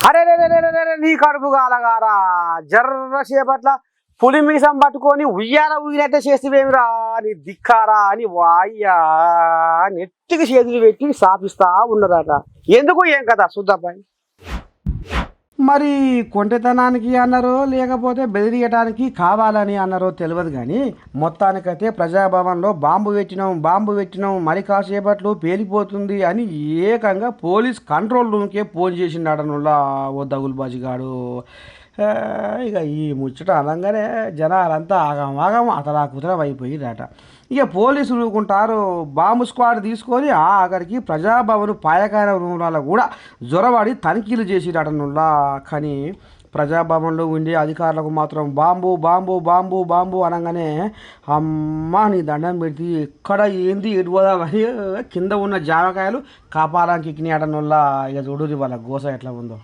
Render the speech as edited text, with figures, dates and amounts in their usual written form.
అరే రే రే రే రే రే, నీ కడుపు కాలగారా జర్ర సేపట్ల పులి మీసం పట్టుకొని ఉయ్యాల ఊగినట్టే చేస్తేవేమిరా నీ దిక్కారా అని వాయ్యా నెత్తికి చేతులు పెట్టి సాపిస్తా ఉన్నదట. ఎందుకు ఏం కదా శుద్ధపై మరి కొంటెతనానికి అన్నారో లేకపోతే బెదిరియటానికి కావాలని అన్నారో తెలియదు కానీ మొత్తానికైతే ప్రజాభవన్లో బాంబు పెట్టినాం మరి కాసేపట్లో పేలిపోతుంది అని ఏకంగా పోలీస్ కంట్రోల్ రూమ్కే ఫోన్ చేసిండటనులా ఓ దగులుబాజిగాడు. ఇక ఈ ముచ్చట అనగానే జనాలంతా ఆగం అతలాకుతలం అయిపోయిరట. ఇక పోలీసులు ఊరుకుంటారు, బాంబు స్క్వాడ్ తీసుకొని అక్కడికి ప్రజాభవన్ పాయకాన రూమ్లలో కూడా జొరబడి తనిఖీలు చేసిరటనులా. కానీ ప్రజాభవన్లో ఉండే అధికారులకు మాత్రం బాంబు అనగానే అమ్మ నీ దండం పెడితే ఎక్కడ ఏంది ఎటుపోదామని కింద ఉన్న జామకాయలు కాపాడానికి ఎక్కినాయటనులా. ఇక చూడు వాళ్ళ గోస ఎట్లా ఉందో.